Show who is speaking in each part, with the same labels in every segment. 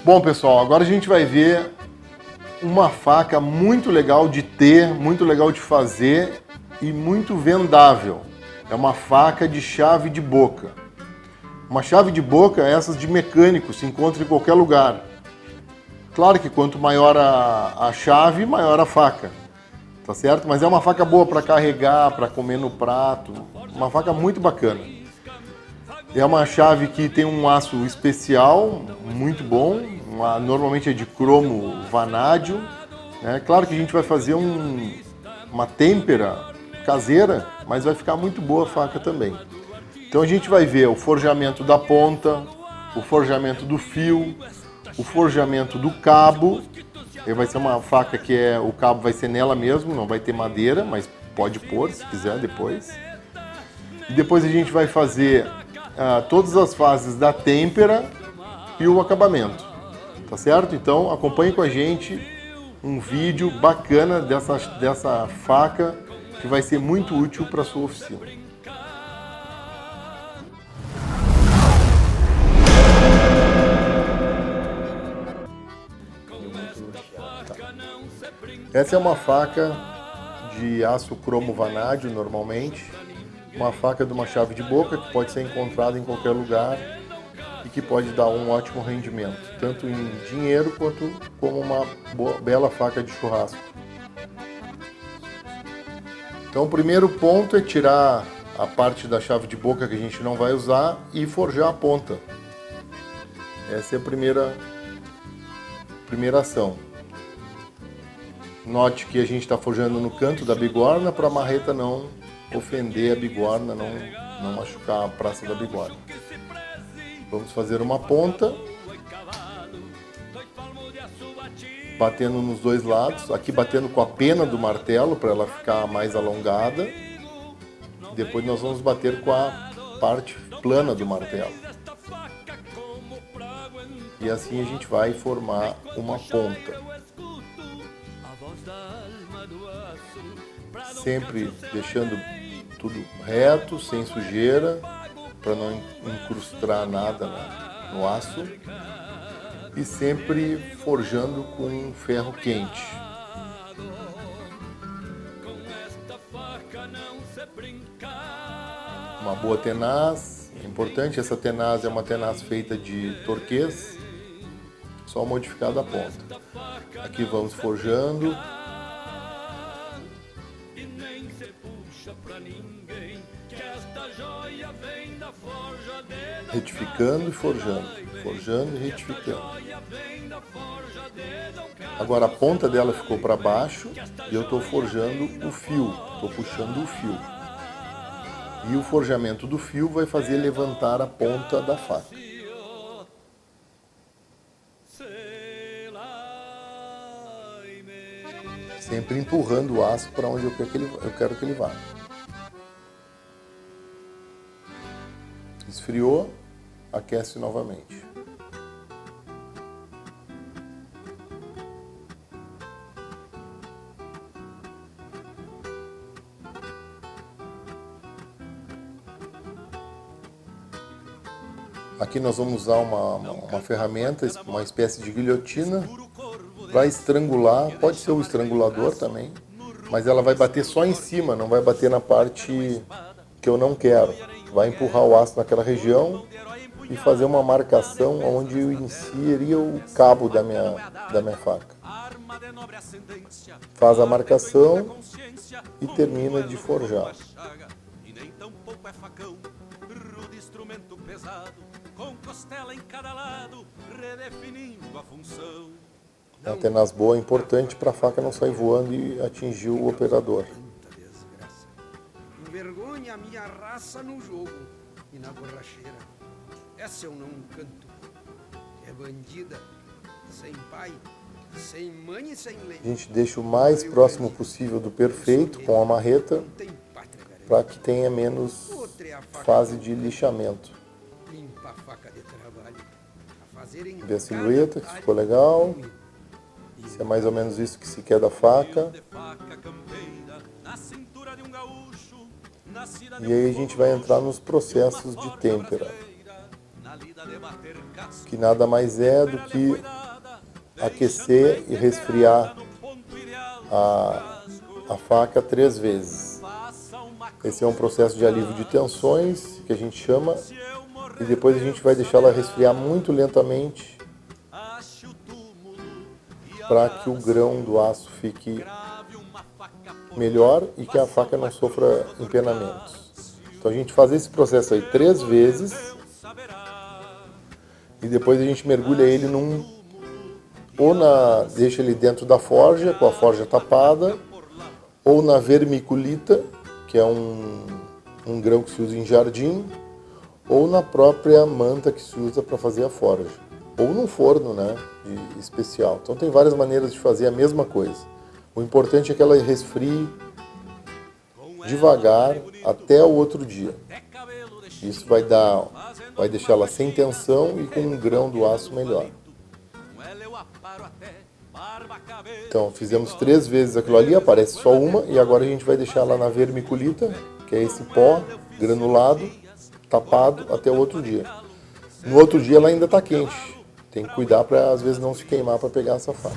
Speaker 1: Bom, pessoal, agora a gente vai ver uma faca muito legal de ter, muito legal de fazer e muito vendável. É uma faca de chave de boca. Uma chave de boca, essas de mecânico, se encontra em qualquer lugar. Claro que quanto maior a chave, maior a faca, tá certo? Mas é uma faca boa para carregar, para comer no prato, uma faca muito bacana. É uma chave que tem um aço especial, muito bom, normalmente é de cromo vanádio. Claro que a gente vai fazer uma têmpera caseira, mas vai ficar muito boa a faca também. Então a gente vai ver o forjamento da ponta, o forjamento do fio, o forjamento do cabo. Vai ser uma faca que o cabo vai ser nela mesmo, não vai ter madeira, mas pode pôr se quiser depois. E depois a gente vai fazer todas as fases da têmpera e o acabamento, tá certo? Então acompanhe com a gente um vídeo bacana dessa faca que vai ser muito útil para a sua oficina. Essa é uma faca de aço cromo vanádio, normalmente. Uma faca de uma chave de boca que pode ser encontrada em qualquer lugar e que pode dar um ótimo rendimento, tanto em dinheiro quanto como uma bela faca de churrasco. Então o primeiro ponto é tirar a parte da chave de boca que a gente não vai usar e forjar a ponta. Essa é a primeira ação. Note que a gente está forjando no canto da bigorna para a marreta não ofender a bigorna, não machucar a praça da bigorna. Vamos fazer uma ponta, batendo nos dois lados, aqui batendo com a pena do martelo para ela ficar mais alongada. Depois nós vamos bater com a parte plana do martelo. E assim a gente vai formar uma ponta. Sempre deixando tudo reto, sem sujeira, para não incrustar nada no aço. E sempre forjando com ferro quente. Uma boa tenaz, é importante, essa tenaz é uma tenaz feita de torquês, só modificada a ponta. Aqui vamos forjando. Retificando e forjando, forjando e retificando. Agora a ponta dela ficou para baixo e eu estou forjando o fio, estou puxando o fio. E o forjamento do fio vai fazer levantar a ponta da faca. Sempre empurrando o aço para onde eu quero que ele vá. Esfriou, aquece novamente. Aqui nós vamos usar uma ferramenta, uma espécie de guilhotina, para estrangular. Pode ser o estrangulador também, mas ela vai bater só em cima, não vai bater na parte que eu não quero. Vai empurrar o aço naquela região e fazer uma marcação onde eu inseriria o cabo da minha faca. Faz a marcação e termina de forjar. Uma tenaz boa é importante para a faca não sair voando e atingir o operador.
Speaker 2: Envergonha a minha raça no jogo e na borracheira. Essa eu não canto. É bandida, sem pai, sem mãe e sem lei.
Speaker 1: A gente deixa o mais próximo possível do perfeito com a marreta para que tenha menos fase de lixamento. Ver a silhueta, que ficou legal. Se é mais ou menos isso que se quer da faca. E aí a gente vai entrar nos processos de têmpera. que nada mais é do que aquecer e resfriar a faca 3 vezes. Esse é um processo de alívio de tensões, que a gente chama, e depois a gente vai deixar ela resfriar muito lentamente para que o grão do aço fique melhor e que a faca não sofra empenamentos. Então a gente faz esse processo aí 3 vezes e depois a gente mergulha ele deixa ele dentro da forja, com a forja tapada, ou na vermiculita, que é um grão que se usa em jardim, ou na própria manta que se usa para fazer a forja, ou num forno, né, especial. Então tem várias maneiras de fazer a mesma coisa. O importante é que ela resfrie devagar até o outro dia. Isso vai deixar ela sem tensão e com um grão do aço melhor. Então fizemos 3 vezes aquilo ali, aparece só uma, e agora a gente vai deixar ela na vermiculita, que é esse pó granulado, tapado até o outro dia. No outro dia ela ainda está quente. Tem que cuidar para às vezes não se queimar para pegar essa faca.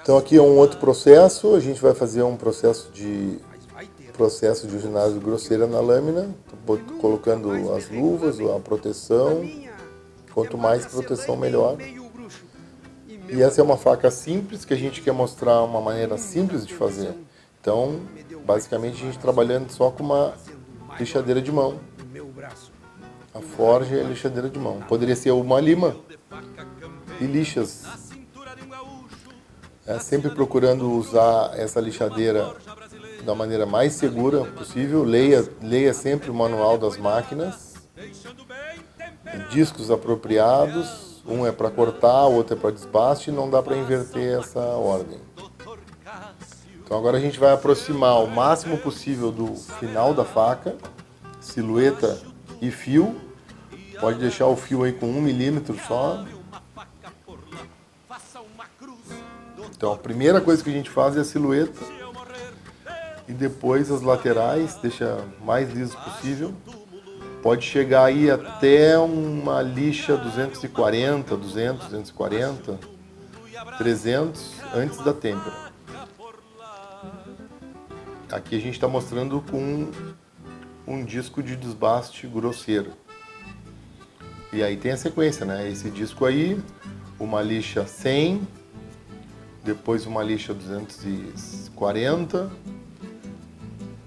Speaker 1: Então aqui é um outro processo, a gente vai fazer um processo de usinagem grosseira na lâmina, colocando as luvas, a proteção. Quanto mais proteção, melhor. E essa é uma faca simples, que a gente quer mostrar uma maneira simples de fazer. Então, basicamente, a gente trabalhando só com uma lixadeira de mão. A forja é a lixadeira de mão. Poderia ser uma lima e lixas. Sempre procurando usar essa lixadeira da maneira mais segura possível. Leia sempre o manual das máquinas. Discos apropriados. Um é para cortar, o outro é para desbaste. Não dá para inverter essa ordem. Então agora a gente vai aproximar o máximo possível do final da faca. Silhueta e fio. Pode deixar o fio aí com 1 milímetro só. Então a primeira coisa que a gente faz é a silhueta e depois as laterais, deixa mais liso possível. Pode chegar aí até uma lixa 240, 200, 240, 300 antes da têmpera. Aqui a gente está mostrando com um disco de desbaste grosseiro. E aí tem a sequência, né? Esse disco aí, uma lixa 100, depois uma lixa 240,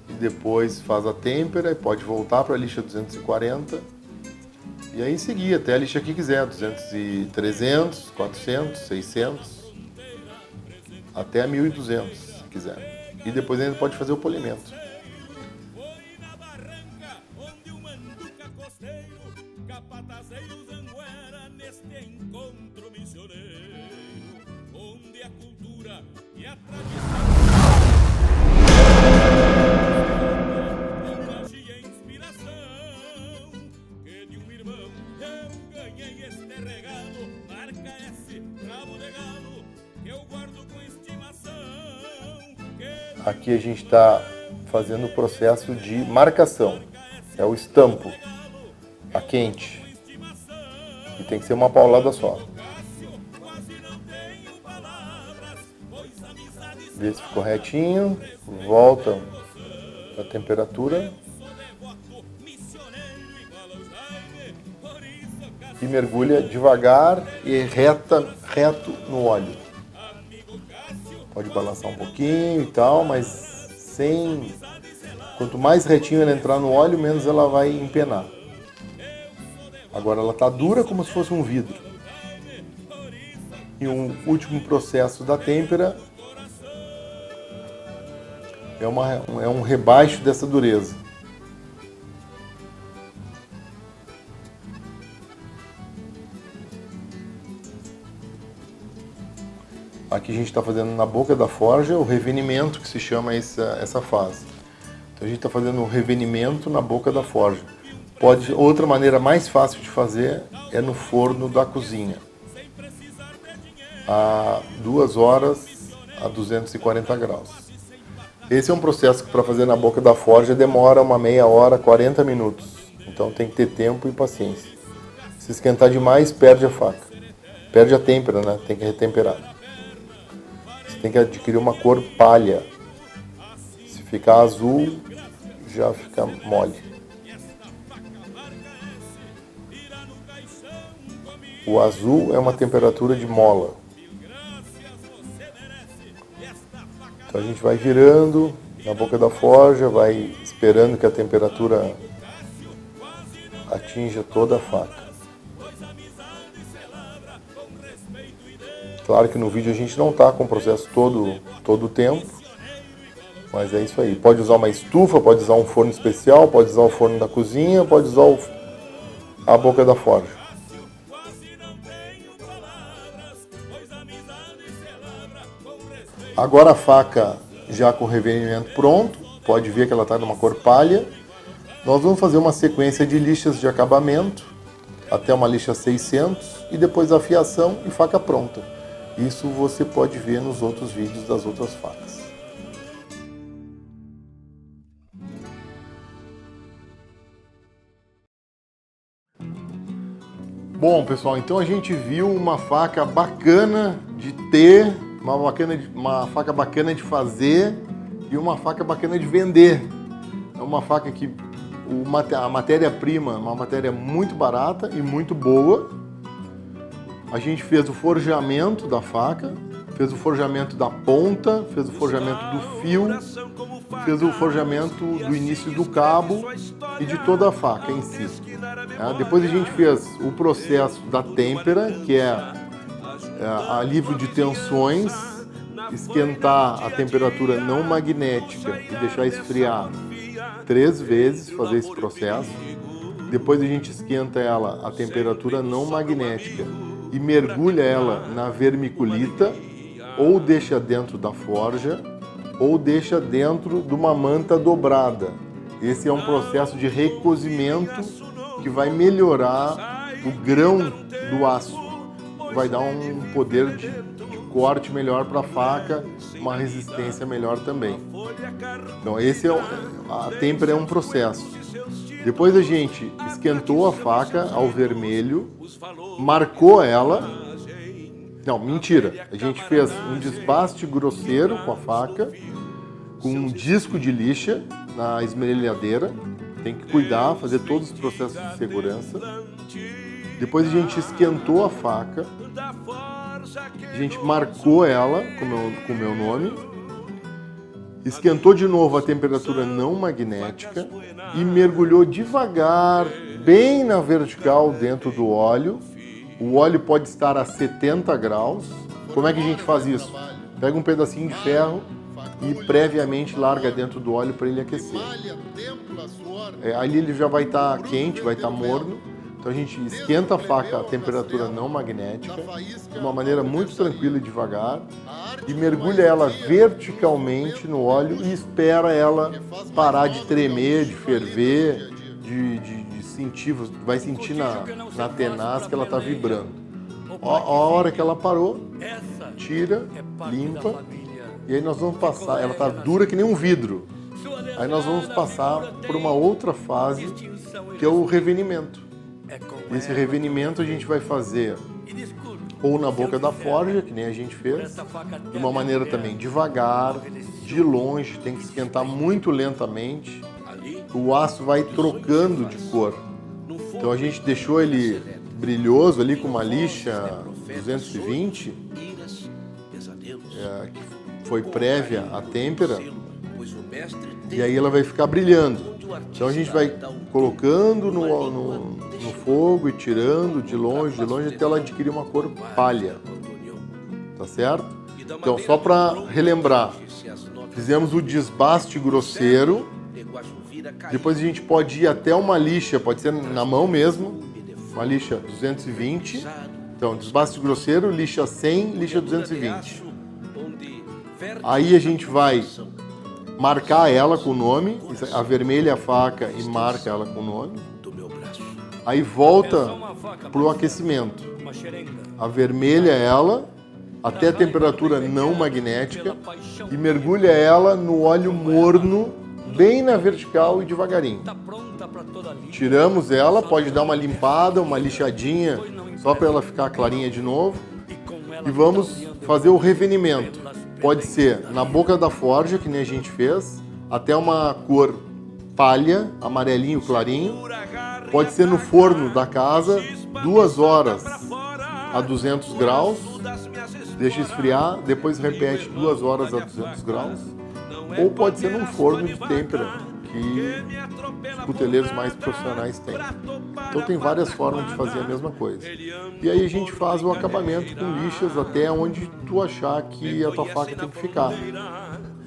Speaker 1: e depois faz a têmpera e pode voltar para a lixa 240, e aí seguir até a lixa que quiser, 300, 400, 600, até 1200 se quiser. E depois ainda pode fazer o polimento. Aqui a gente está fazendo o processo de marcação. É o estampo, a quente. E tem que ser uma paulada só. Vê se ficou retinho, volta a temperatura e mergulha devagar e reto no óleo. Pode balançar um pouquinho e tal, mas sem... Quanto mais retinho ela entrar no óleo, menos ela vai empenar. Agora ela está dura como se fosse um vidro. E um último processo da têmpera é um rebaixo dessa dureza. Aqui a gente está fazendo na boca da forja o revenimento, que se chama essa fase. Então a gente está fazendo o revenimento na boca da forja. Outra maneira mais fácil de fazer é no forno da cozinha. A 2 horas a 240 graus. Esse é um processo que para fazer na boca da forja demora uma meia hora, 40 minutos. Então tem que ter tempo e paciência. Se esquentar demais, perde a faca. Perde a têmpera, né? Tem que retemperar. Você tem que adquirir uma cor palha. Se ficar azul, já fica mole. O azul é uma temperatura de mola. Então a gente vai virando na boca da forja, vai esperando que a temperatura atinja toda a faca. Claro que no vídeo a gente não está com o processo todo o tempo, mas é isso aí. Pode usar uma estufa, pode usar um forno especial, pode usar o forno da cozinha, pode usar a boca da forja. Agora a faca já com o revenimento pronto, pode ver que ela está numa cor palha. Nós vamos fazer uma sequência de lixas de acabamento, até uma lixa 600, e depois a afiação e faca pronta. Isso você pode ver nos outros vídeos das outras facas. Bom, pessoal, então a gente viu uma faca bacana de ter, uma faca bacana de fazer e uma faca bacana de vender. É uma faca que a matéria-prima é uma matéria muito barata e muito boa. A gente fez o forjamento da faca, fez o forjamento da ponta, fez o forjamento do fio, fez o forjamento do início do cabo e de toda a faca em si. Depois a gente fez o processo da têmpera, que é alívio de tensões, esquentar a temperatura não magnética e deixar esfriar 3 vezes, fazer esse processo. Depois a gente esquenta ela a temperatura não magnética e mergulha ela na vermiculita, ou deixa dentro da forja, ou deixa dentro de uma manta dobrada. Esse é um processo de recozimento que vai melhorar o grão do aço. Vai dar um poder de corte melhor para a faca, uma resistência melhor também. Então a têmpera é um processo. Depois a gente esquentou a faca ao vermelho, marcou ela. Não, mentira. A gente fez um desbaste grosseiro com a faca, com um disco de lixa na esmerilhadeira. Tem que cuidar, fazer todos os processos de segurança. Depois a gente esquentou a faca, a gente marcou ela com o meu nome, esquentou de novo a temperatura não magnética e mergulhou devagar, bem na vertical dentro do óleo. O óleo pode estar a 70 graus. Como é que a gente faz isso? Pega um pedacinho de ferro e previamente larga dentro do óleo para ele aquecer. Ali ele já vai estar quente, vai estar morno. Então a gente esquenta a faca a temperatura não magnética de uma maneira muito tranquila e devagar e mergulha ela verticalmente no óleo e espera ela parar de tremer, de ferver, de sentir, vai sentir na tenaz que ela está vibrando. A hora que ela parou, tira, limpa e aí nós vamos passar, ela está dura que nem um vidro. Aí nós vamos passar por uma outra fase que é o revenimento. Esse revenimento a gente vai fazer ou na boca da forja, que nem a gente fez, de uma maneira também devagar, de longe, tem que esquentar muito lentamente. O aço vai trocando de cor. Então a gente deixou ele brilhoso ali com uma lixa 220, que foi prévia à têmpera, e aí ela vai ficar brilhando. Então a gente vai colocando no fogo e tirando de longe até ela adquirir uma cor palha, tá certo? Então só para relembrar, fizemos o desbaste grosseiro, depois a gente pode ir até uma lixa, pode ser na mão mesmo, uma lixa 220, então desbaste grosseiro, lixa 100, lixa 220. Aí a gente vai marcar ela com o nome, a vermelha a faca e marca ela com o nome. Aí volta para o aquecimento. A vermelha ela até a temperatura não magnética e mergulha ela no óleo morno, bem na vertical e devagarinho. Tiramos ela, pode dar uma limpada, uma lixadinha, só para ela ficar clarinha de novo. E vamos fazer o revenimento. Pode ser na boca da forja, que nem a gente fez, até uma cor palha, amarelinho clarinho. Pode ser no forno da casa, 2 horas a 200 graus. Deixa esfriar, depois repete 2 horas a 200 graus. Ou pode ser num forno de têmpera, que os cuteleiros mais profissionais têm. Então tem várias formas de fazer a mesma coisa. E aí a gente faz o acabamento com lixas até onde tu achar que a tua faca tem que ficar.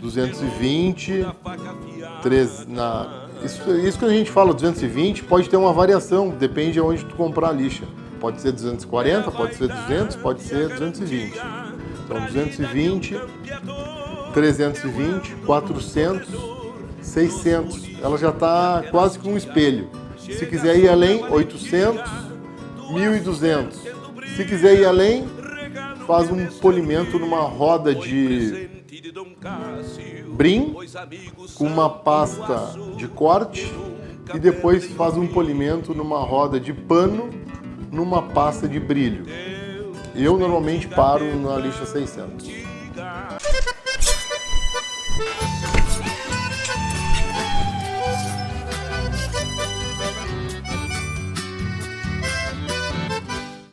Speaker 1: 220, 13, isso que a gente fala 220 pode ter uma variação, depende de onde tu comprar a lixa. Pode ser 240, pode ser 200, pode ser 220. Então 220, 320, 400, 600. Ela já está quase com um espelho. Se quiser ir além, 800, 1200. Se quiser ir além, faz um polimento numa roda de brim com uma pasta de corte e depois faz um polimento numa roda de pano numa pasta de brilho. Eu normalmente paro na lixa 600.